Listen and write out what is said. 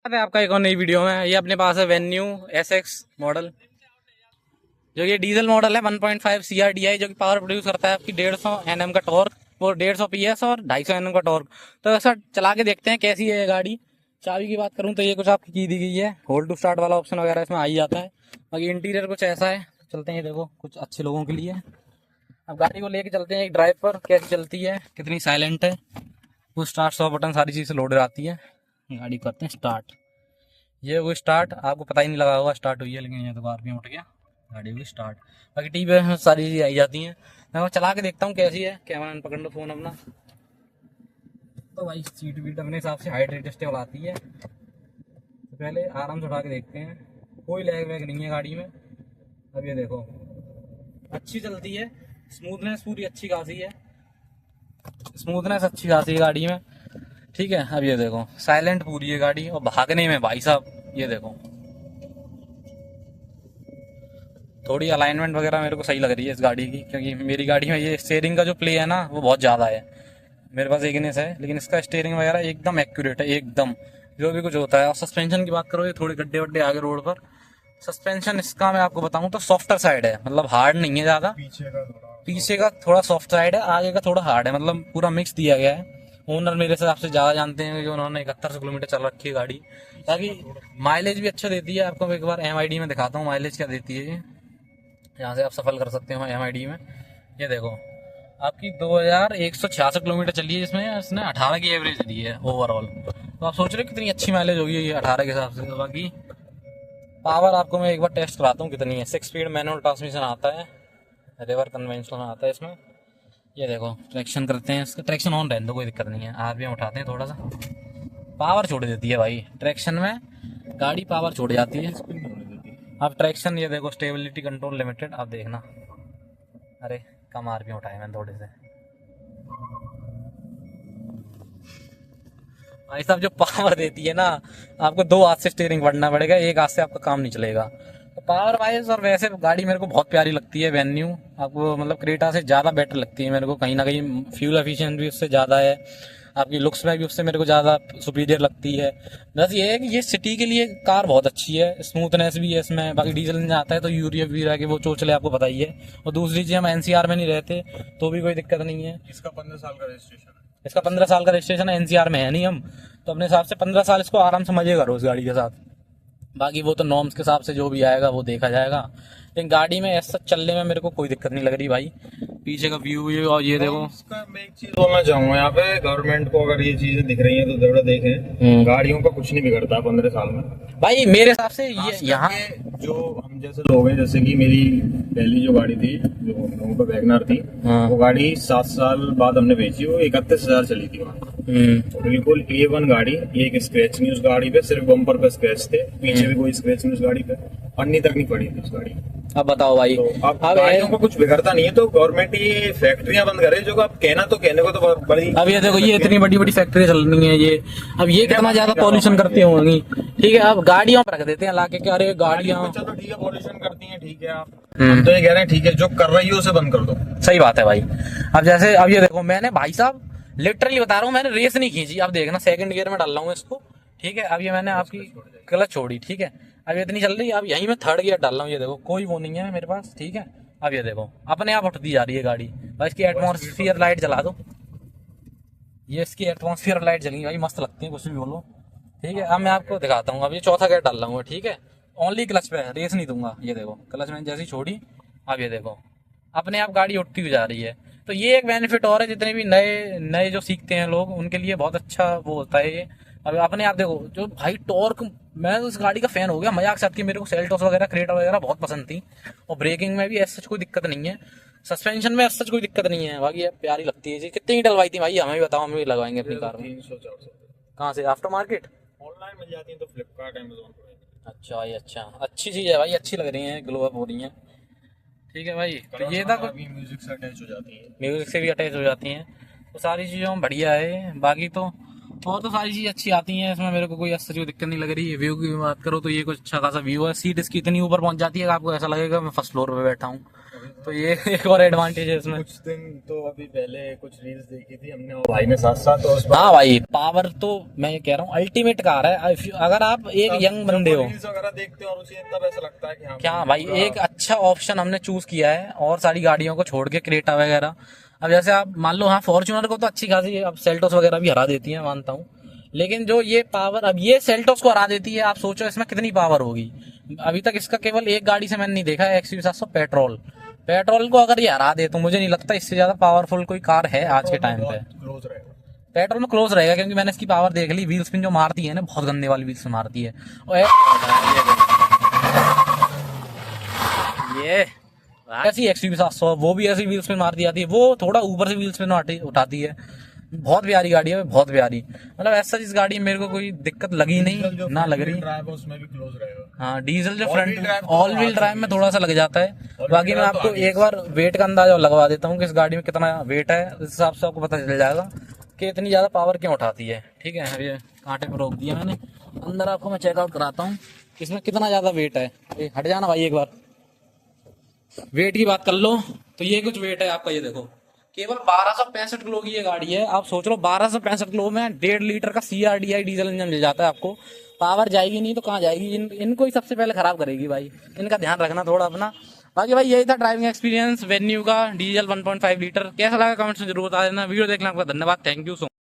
स्वागत है आपका एक और नई वीडियो में। ये अपने पास है वेन्यू SX मॉडल, जो ये डीजल मॉडल है 1.5 CRDI, जो कि पावर प्रोड्यूस करता है आपकी 150 Nm का टॉर्क और 150 PS और 250 Nm का टॉर्क। तो ऐसा चला के देखते हैं कैसी है ये गाड़ी। चाबी की बात करूँ तो ये कुछ आपकी की दी गई है, होल्ड टू स्टार्ट वाला ऑप्शन वगैरह इसमें आ ही जाता है। बाकी इंटीरियर कुछ ऐसा है, चलते हैं देखो कुछ अच्छे लोगों के लिए। अब गाड़ी को लेके चलते हैं एक ड्राइव पर, कैसी चलती है, कितनी साइलेंट है। वो स्टार्ट 100 बटन सारी चीज़ लोड आती है। गाड़ी करते हैं स्टार्ट। ये वो स्टार्ट, आपको पता ही नहीं लगा होगा स्टार्ट हुई है, लेकिन ये तो RPM उठ गया, गाड़ी हुई स्टार्ट। बाकी टीवी में सारी चीज़ें आई जाती हैं। मैं वो चला के देखता हूँ कैसी है। कैमरा पकड़ लो फ़ोन अपना। तो भाई सीट वीट अपने हिसाब से हाइट एडजस्टेबल आती है। तो पहले आराम से उठा के देखते हैं, कोई लैग वैग नहीं है गाड़ी में। अब ये देखो अच्छी चलती है, स्मूथनेस पूरी अच्छी खासी है, स्मूथनेस अच्छी खासी है गाड़ी में। ठीक है, अब ये देखो साइलेंट पूरी है गाड़ी। और भागने में भाई साहब ये देखो थोड़ी अलाइनमेंट वगैरह मेरे को सही लग रही है इस गाड़ी की, क्योंकि मेरी गाड़ी में ये स्टीयरिंग का जो प्ले है ना वो बहुत ज़्यादा है। मेरे पास इग्निस है, लेकिन इसका स्टीयरिंग वगैरह एकदम एक्यूरेट है, एकदम जो भी कुछ होता है। और सस्पेंशन की बात करो, ये थोड़े गड्ढे वड्ढे आगे रोड पर। सस्पेंशन इसका मैं आपको बताऊं तो सॉफ्टर साइड है, मतलब हार्ड नहीं है ज़्यादा। पीछे का थोड़ा सॉफ्ट साइड है, आगे का थोड़ा हार्ड है, मतलब पूरा मिक्स दिया गया है। ओनर मेरे हिसाब से ज़्यादा जानते हैं, कि उन्होंने 7100 किलोमीटर चल रखी है गाड़ी। ताकि माइलेज भी अच्छा देती है। आपको एक बार MID में दिखाता हूँ माइलेज क्या देती है ये। यहाँ से आप सफल कर सकते हो MID में। ये देखो आपकी 2166 किलोमीटर चली है, जिसमें इसने 18 की एवरेज दी है ओवरऑल। तो आप सोच रहे हो कितनी अच्छी माइलेज होगी ये 18 के हिसाब से। तो बाकी पावर आपको मैं एक बार टेस्ट कराता हूँ कितनी है। 6 स्पीड मैनुअल ट्रांसमिशन आता है, रिवर कन्वेंशनल आता है इसमें। ये देखो ट्रैक्शन करते हैं, इसका ट्रैक्शन ऑन रहने दो, कोई दिक्कत नहीं है। RPM उठाते हैं थोड़ा सा, पावर छोड़ देती है भाई ट्रैक्शन में, गाड़ी पावर छोड़ जाती है। अब ट्रैक्शन ये देखो स्टेबिलिटी कंट्रोल लिमिटेड, आप देखना। अरे कम RPM उठाए मैंने थोड़े से। भाई साहब जो पावर देती है ना, आपको 2 हाथ से स्टीयरिंग पकड़ना पड़ेगा, एक हाथ से आपका काम नहीं चलेगा। तो पावर वाइज और वैसे गाड़ी मेरे को बहुत प्यारी लगती है वेन्यू। आपको मतलब क्रेटा से ज़्यादा बेटर लगती है मेरे को, कहीं ना कहीं फ्यूल एफिशिएंट भी उससे ज़्यादा है, आपकी लुक्स में भी उससे मेरे को ज़्यादा सुपीरियर लगती है। बस ये है कि ये सिटी के लिए कार बहुत अच्छी है, स्मूथनेस भी है इसमें। बाकी डीजल इंजन आता है तो यूरिया वीरिया के वो चोचले आपको पता ही है। और दूसरी चीज़, हम NCR में नहीं रहते तो भी कोई दिक्कत नहीं है। इसका 15 साल का रजिस्ट्रेशन है। इसका 15 साल का रजिस्ट्रेशन है, NCR में है नहीं हम, तो अपने हिसाब से 15 साल इसको आराम से मजे करो इस गाड़ी के साथ। बाकी वो तो नॉर्म्स के हिसाब से जो भी आएगा वो देखा जाएगा, लेकिन गाड़ी में ऐसा चलने में मेरे को कोई दिक्कत नहीं लग रही भाई। पीछे का व्यू और ये देखो। इसका मैं एक चीज बोलना चाहूंगा यहाँ पे, गवर्नमेंट को अगर ये चीजें दिख रही हैं तो जरूर देखें। गाड़ियों का कुछ नहीं बिगड़ता 15 साल में भाई मेरे हिसाब से ये यहाँ जो हम जैसे लोग हैं, जैसे कि मेरी पहली जो गाड़ी थी, जो हम लोगों पर वैगनर थी, वो गाड़ी 7 साल बाद हमने बेची, वो 31,000 चली थी वहाँ। तो बिल्कुल A1 गाड़ी, एक स्क्रैच नहीं उस गाड़ी पे, सिर्फ बम्पर पे स्क्रैच थे, पीछे भी कोई स्क्रैच नहीं उस गाड़ी पे, पन्नी तक नहीं पड़ी थी उस गाड़ी। अब बताओ भाई, तो अब गाड़ियों को कुछ बिगड़ता नहीं है, तो गवर्नमेंट ये फैक्ट्रियां बंद करे। जो आप कहना तो कहने को तो बड़ी, अब ये देखो ये इतनी बड़ी बड़ी फैक्ट्री चल रही है ये, अब ये कितना ज्यादा पॉल्यूशन करती होंगी। ठीक है, अब गाड़ियों पर रख देते हैं लाके कि अरे गाड़ियां, चलो ठीक है पॉल्यूशन करती हैं, ठीक है। आप हम तो ये कह रहे हैं ठीक है, जो कर रही है उसे बंद कर दो। सही बात है भाई। अब जैसे अब ये देखो, मैंने भाई साहब लिटरली बता रहा हूँ, मैंने रेस नहीं खींची। अब देखना सेकंड गियर में डाल रहा हूँ इसको। ठीक है, अब ये मैंने आपकी क्लच छोड़ी। ठीक है, अब ये इतनी चल रही है, अब यहीं मैं थर्ड गियर डाल रहा हूँ। ये देखो कोई वो नहीं है मेरे पास। ठीक है, अब ये देखो अपने आप उठती जा रही है गाड़ी भाई। इसकी एटमॉस्फेयर लाइट जला दो, ये इसकी एटमॉस्फेयर लाइट जली भाई, मस्त लगती है, कुछ भी बोलो। ठीक है, अब मैं आपको दिखाता हूँ। अब ये चौथा गियर डाल रहा हूँ। ठीक है, ओनली क्लच पे है, रेस नहीं दूंगा। ये देखो क्लच मैंने जैसी छोड़ी, अब ये देखो अपने आप गाड़ी उठती हुई जा रही है। तो ये एक बेनिफिट और है, जितने भी नए नए जो सीखते हैं लोग उनके लिए बहुत अच्छा वो होता है ये। अब अपने आप देखो जो भाई टॉर्क, मैं उस गाड़ी का फैन हो गया मजाक साथ की। मेरे को सेल्टोस वगैरह क्रेटा वगैरह बहुत पसंद थी, और ब्रेकिंग में भी ऐसा कोई दिक्कत नहीं है, सस्पेंशन में ऐसा कोई दिक्कत नहीं है। बाकी प्यारी लगती है जी। कितनी की डलवाई थी भाई, हमें भी बताओ, हम भी लगवाएंगे अपनी कार में। 300-400 कहाँ से, आफ्टर मार्केट? ऑनलाइन मिल जाती है तो फ्लिपकार्ट, अमेजोन पर। अच्छा भाई, अच्छा अच्छी चीज़ है भाई, अच्छी लग रही है, ग्लो अप हो रही है। ठीक है भाई, तो ये था कुछ, म्यूजिक से अटैच हो जाती है, म्यूजिक से भी अटैच हो जाती हैं, तो सारी चीज़ों में बढ़िया है। बाकी तो और तो सारी चीज़ अच्छी आती हैं इसमें, मेरे को कोई ऐसी दिक्कत नहीं लग रही है। व्यू की बात करो तो ये कुछ अच्छा खासा व्यू है। सीट इसकी इतनी ऊपर पहुंच जाती है कि आपको ऐसा लगेगा मैं फर्स्ट फ्लोर पे बैठा हूँ। तो ये एक और एडवांटेज है इसमें। कुछ दिन तो अभी पहले कुछ रील्स देखी थी हमने और भाई ने साथ साथ, तो उस हाँ भाई, पावर तो मैं ये कह रहा हूँ अल्टीमेट कार है। अगर आप एक यंग बंदे हो, रील्स वगैरह देखते हो और उसे तब ऐसा लगता है कि हाँ क्या भाई एक अच्छा ऑप्शन हमने चूज किया है और सारी गाड़ियों को छोड़ के, क्रेटा वगैरह। अब जैसे आप मान लो, हाँ फॉर्च्यूनर को तो अच्छी खासी अब सेल्टोस वगैरह भी हरा देती है, मानता हूँ, लेकिन जो ये पावर अब ये सेल्टोस को हरा देती है, आप सोचो इसमें कितनी पावर होगी। अभी तक इसका केवल एक गाड़ी से मैंने नहीं देखा है, XUV700 पेट्रोल को अगर ये हरा दे तो मुझे नहीं लगता इससे ज्यादा पावरफुल कोई कार है आज के टाइम पे। क्लोज रहेगा, पेट्रोल में क्लोज रहेगा, क्योंकि मैंने इसकी पावर देख ली, व्हील स्पिन जो मारती है ना, बहुत गंदे वाली व्हील स्पिन मारती है। और ये ऐसी XUV700 वो भी ऐसी व्हील स्पिन मारती जाती है, वो थोड़ा ऊपर से व्हील स्पिन उठाती है। बहुत प्यारी गाड़ी है, बहुत प्यारी। मतलब ऐसा इस गाड़ी में मेरे को कोई दिक्कत लगी नहीं, ना लग रही। उसमें भी क्लोज रहेगा। हाँ, डीजल जो फ्रंट ऑल व्हील ड्राइव में थोड़ा सा लग जाता है। बाकी मैं आपको एक बार वेट का अंदाजा लगवा देता हूँ कि इस गाड़ी में कितना वेट है, इस हिसाब से आपको पता चल जाएगा कि इतनी ज्यादा पावर क्यों उठाती है। ठीक है, अब ये कांटे पर रोक दिया मैंने, अंदर आपको मैं चेकआउट कराता हूँ इसमें कितना ज्यादा वेट है। हट जाना भाई, एक बार वेट की बात कर लो तो ये कुछ वेट है आपका, ये देखो केवल 1265 किलो की ये गाड़ी है। आप सोच लो 1265 किलो में 1.5 लीटर का CRDI डीजल इंजन मिल जाता है आपको। पावर जाएगी नहीं तो कहाँ जाएगी, इनको ही सबसे पहले खराब करेगी भाई, इनका ध्यान रखना थोड़ा अपना। बाकी भाई यही था ड्राइविंग एक्सपीरियंस वेन्यू का, डीजल 1.5 लीटर। कैसा लगा कमेंट्स में जरूर बता देना। वीडियो देखने आपका धन्यवाद, थैंक यू सो मच।